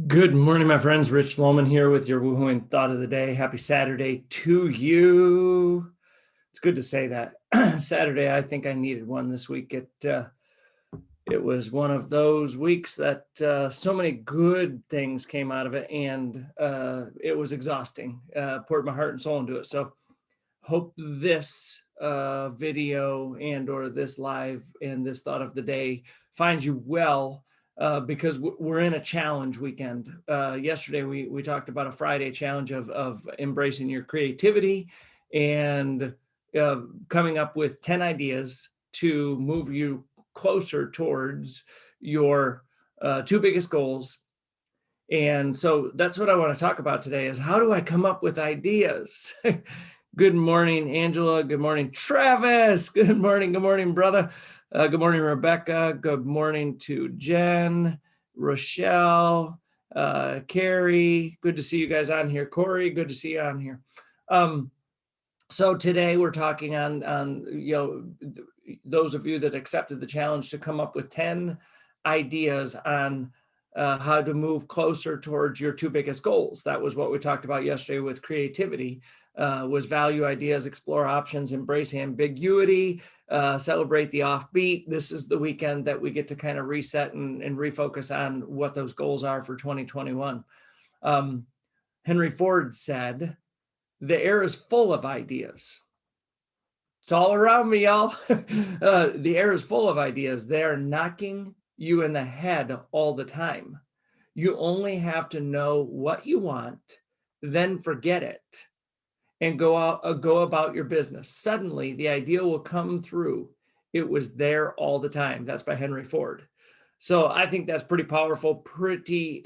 Good morning, my friends. Rich Lohman here with your woohooing thought of the day. Happy Saturday to you. It's good to say that. Saturday, I think I needed one this week. It was one of those weeks that so many good things came out of it, and it was exhausting. Poured my heart and soul into it. So hope this video and or this live and this thought of the day finds you well, because we're in a challenge weekend. Yesterday we talked about a Friday challenge of embracing your creativity and coming up with 10 ideas to move you closer towards your two biggest goals. And so that's what I want to talk about today is how do I come up with ideas? Good morning, Angela. Good morning, Travis. Good morning, brother. Good morning, Rebecca. Good morning to Jen, Rochelle, Carrie. Good to see you guys on here. Corey, good to see you on here. So today we're talking on those of you that accepted the challenge to come up with 10 ideas on how to move closer towards your two biggest goals. That was what we talked about yesterday with creativity. Was value ideas, explore options, embrace ambiguity, celebrate the offbeat. This is the weekend that we get to kind of reset and refocus on what those goals are for 2021. Henry Ford said, the air is full of ideas. It's all around me, y'all. The air is full of ideas. They are knocking you in the head all the time. You only have to know what you want, then forget it and go about your business. Suddenly the idea will come through. It was there all the time. That's by Henry Ford. So I think that's pretty powerful, pretty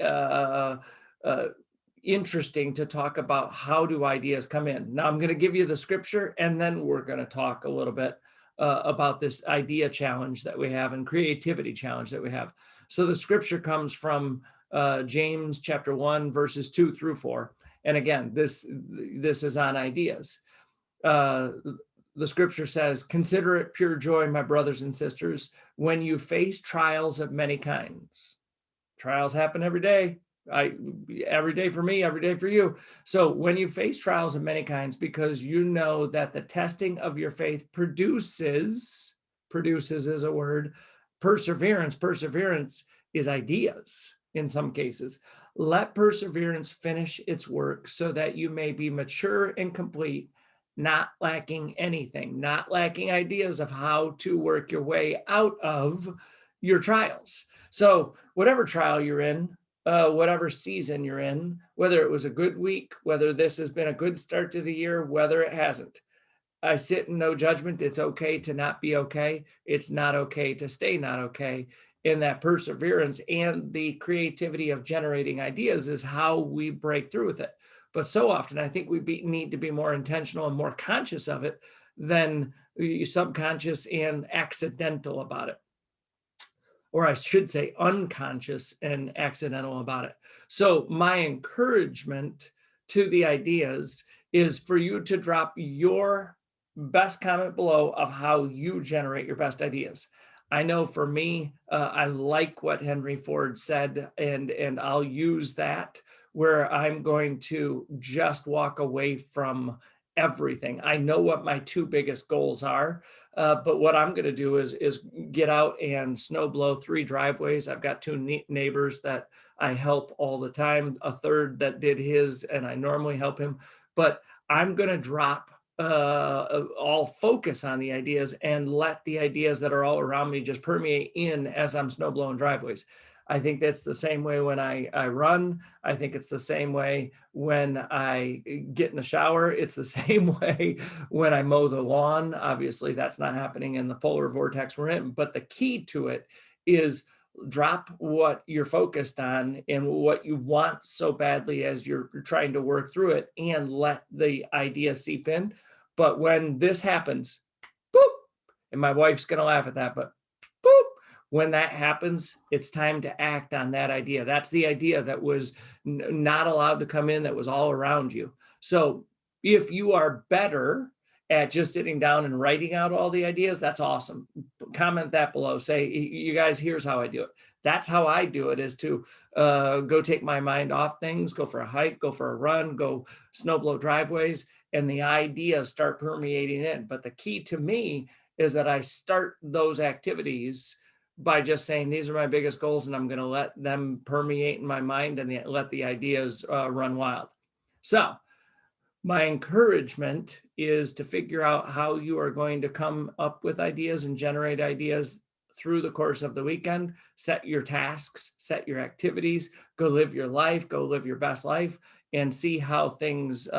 interesting to talk about how do ideas come in. Now I'm going to give you the scripture and then we're going to talk a little bit about this idea challenge that we have and creativity challenge that we have. So the scripture comes from James chapter 1, verses 2 through 4. And again, this is on ideas. The scripture says, consider it pure joy, my brothers and sisters, when you face trials of many kinds. Trials happen every day. Every day for me, every day for you. So when you face trials of many kinds, because you know that the testing of your faith produces is a word, perseverance. Perseverance is ideas in some cases. Let perseverance finish its work so that you may be mature and complete, not lacking anything, not lacking ideas of how to work your way out of your trials. So whatever trial you're in, whatever season you're in, whether it was a good week, whether this has been a good start to the year, whether it hasn't, I sit in no judgment. It's okay to not be okay. It's not okay to stay not okay. In that perseverance and the creativity of generating ideas is how we break through with it. But so often I think we need to be more intentional and more conscious of it than subconscious and accidental about it. Or I should say unconscious and accidental about it. So my encouragement to the ideas is for you to drop your best comment below of how you generate your best ideas. I know for me, I like what Henry Ford said, and I'll use that where I'm going to just walk away from everything. I know what my two biggest goals are, but what I'm going to do is get out and snow blow 3 driveways. I've got 2 neighbors that I help all the time, a third that did his, and I normally help him. But I'm going to drop all focus on the ideas and let the ideas that are all around me just permeate in as I'm snow blowing driveways. I think that's the same way when I run. I think it's the same way when I get in the shower. It's the same way when I mow the lawn. Obviously, that's not happening in the polar vortex we're in. But the key to it is drop what you're focused on and what you want so badly as you're trying to work through it and let the idea seep in. But when this happens, boop, and my wife's going to laugh at that, but boop, when that happens, it's time to act on that idea. That's the idea that was not allowed to come in, that was all around you. So if you are better at just sitting down and writing out all the ideas, that's awesome. Comment that below. Say, you guys, here's how I do it. That's how I do it, is to go take my mind off things, go for a hike, go for a run, go snow blow driveways, and the ideas start permeating in. But the key to me is that I start those activities by just saying, these are my biggest goals, and I'm going to let them permeate in my mind and let the ideas run wild. So my encouragement is to figure out how you are going to come up with ideas and generate ideas through the course of the weekend. Set your tasks, set your activities, go live your life, go live your best life, and see how things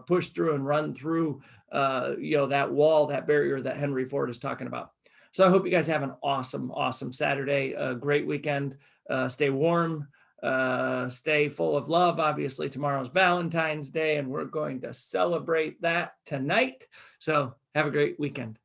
push through and run through that wall, that barrier that Henry Ford is talking about. So I hope you guys have an awesome Saturday, a great weekend. Stay warm, stay full of love. Obviously, tomorrow's Valentine's Day, and we're going to celebrate that tonight. So have a great weekend.